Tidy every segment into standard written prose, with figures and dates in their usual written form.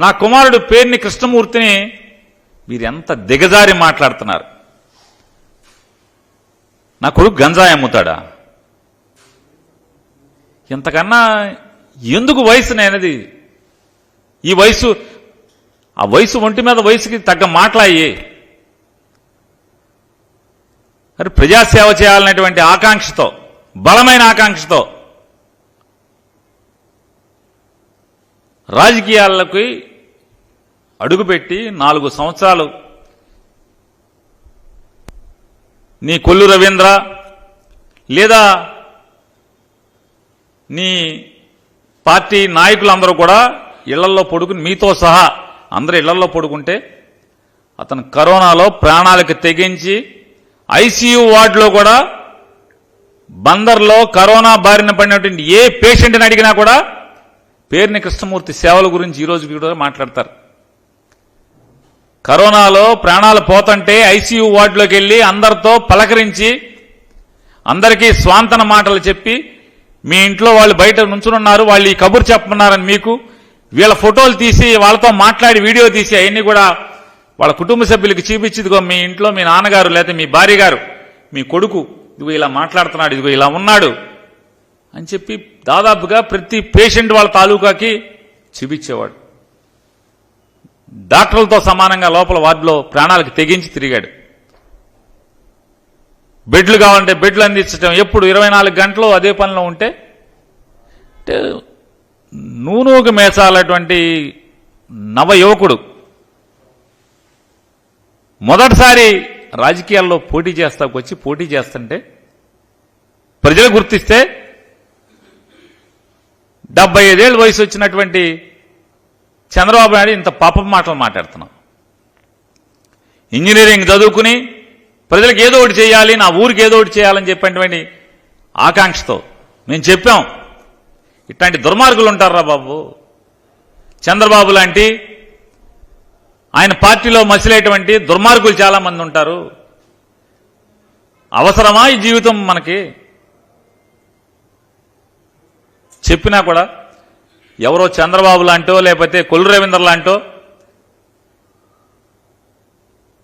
నా కుమారుడు పేర్ని కృష్ణమూర్తిని మీరెంత దిగజారి మాట్లాడుతున్నారు. నా కొడుకు గంజాయి అమ్ముతాడా? ఇంతకన్నా ఎందుకు వయసు నేనది? ఈ వయసు, ఆ వయసు ఒంటి మీద వయసుకి తగ్గ మాట్లాయి. మరి ప్రజాసేవ చేయాలనేటువంటి ఆకాంక్షతో, బలమైన ఆకాంక్షతో రాజకీయాలకి అడుగుపెట్టి 4 సంవత్సరాలు నీ కొల్లు రవీంద్ర లేదా నీ పార్టీ నాయకులందరూ కూడా ఇళ్లల్లో పడుకుని, మీతో సహా అందరూ ఇళ్లల్లో పడుకుంటే అతను కరోనాలో ప్రాణాలకు తెగించి ఐసీయూ వార్డులో కూడా బందర్లో కరోనా బారిన పడినటువంటి ఏ పేషెంట్ని అడిగినా కూడా పేర్ని కృష్ణమూర్తి సేవల గురించి ఈరోజు కూడా మాట్లాడతారు. కరోనాలో ప్రాణాలు పోతుంటే ఐసీయూ వార్డులోకి వెళ్లి అందరితో పలకరించి అందరికీ స్వాంతన మాటలు చెప్పి, మీ ఇంట్లో వాళ్ళు బయట నుంచునున్నారు, వాళ్ళు ఈ కబురు చెప్పమన్నారని మీకు వీళ్ళ ఫోటోలు తీసి వాళ్ళతో మాట్లాడి వీడియో తీసి అవన్నీ కూడా వాళ్ళ కుటుంబ సభ్యులకి చూపించి, ఇదిగో మీ ఇంట్లో మీ నాన్నగారు లేకపోతే మీ భార్య గారు, మీ కొడుకు ఇదిగో ఇలా మాట్లాడుతున్నాడు, ఇదిగో ఇలా ఉన్నాడు అని చెప్పి దాదాపుగా ప్రతి పేషెంట్ వాళ్ళ తాలూకాకి చూపించేవాడు. డాక్టర్లతో సమానంగా లోపల వార్డులో ప్రాణాలకు తెగించి తిరిగాడు. బెడ్లు కావాలంటే బెడ్లు అందించడం, ఎప్పుడు 24 గంటలు అదే పనిలో ఉంటే నూనూగు మేసాలటువంటి నవ యువకుడు మొదటిసారి రాజకీయాల్లో పోటీ చేస్తుంటే ప్రజలు గుర్తిస్తే 75 ఏళ్ళ వయసు వచ్చినటువంటి చంద్రబాబు నాయుడు ఇంత పాపం మాటలు మాట్లాడుతున్నాం. ఇంజనీరింగ్ చదువుకుని ప్రజలకు ఏదో ఒకటి చేయాలి, నా ఊరికి ఏదో ఒకటి చేయాలని చెప్పినటువంటి ఆకాంక్షతో మేము చెప్పాం. ఇట్లాంటి దుర్మార్గులు ఉంటారా బాబు? చంద్రబాబు లాంటి ఆయన పార్టీలో మసిలేటువంటి దుర్మార్గులు చాలా మంది ఉంటారు. అవసరమా ఈ జీవితం మనకి? చెప్పినా కూడా ఎవరో చంద్రబాబు లాంటో లేకపోతే కొల్లు రవీంద్ర లాంటో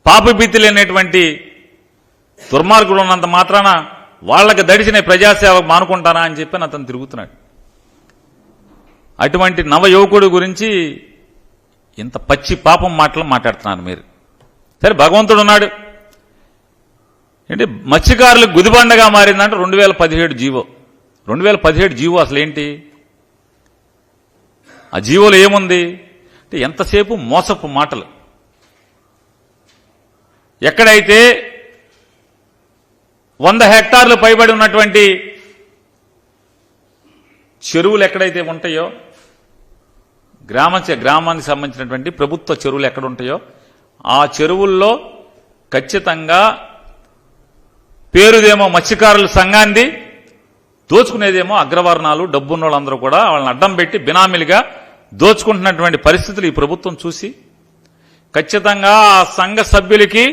పాపభీతి లేనటువంటి దుర్మార్గులు ఉన్నంత మాత్రాన వాళ్ళకి దడిచిన ప్రజాసేవ మానుకుంటానా అని చెప్పి అతను తిరుగుతున్నాడు. అటువంటి నవ యువకుడు గురించి ఇంత పచ్చి పాపం మాటలు మాట్లాడుతున్నారు మీరు. సరే, భగవంతుడు ఉన్నాడు. ఏంటి మత్స్యకారులకు గుదిబండగా మారిందంటే 2017 జీవో. 2017 జీవో అసలు ఏంటి? ఆ జీవోలో ఏముంది అంటే ఎంతసేపు మోసపు మాటలు. ఎక్కడైతే 100 హెక్టార్లు పైబడి ఉన్నటువంటి చెరువులు ఎక్కడైతే ఉంటాయో, గ్రామానికి సంబంధించినటువంటి ప్రభుత్వ చెరువులు ఎక్కడ ఉంటాయో ఆ చెరువుల్లో ఖచ్చితంగా పేరుదేమో మత్స్యకారుల సంఘాన్ని, దోచుకునేదేమో అగ్రవర్ణాలు, డబ్బున్న వాళ్ళందరూ కూడా వాళ్ళని అడ్డం పెట్టి బినామీలుగా దోచుకుంటున్నటువంటి పరిస్థితులు ఈ ప్రభుత్వం చూసి ఖచ్చితంగా ఆ సంఘ సభ్యులకి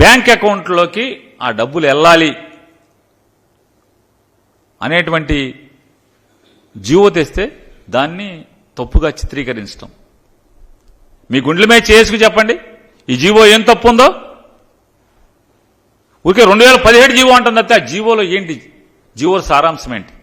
బ్యాంక్ అకౌంట్లోకి ఆ డబ్బులు వెళ్ళాలి అనేటువంటి జీవో తెస్తే దాన్ని తప్పుగా చిత్రీకరించడం. మీ గుండెల మీద చేసుకు చెప్పండి, ఈ జీవో ఏం తప్పు ఉందో. ఊరికే 2017 జీవో అంటుంది. ఆ జీవోలో ఏంటి? జీవో సారాంశం ఏంటి?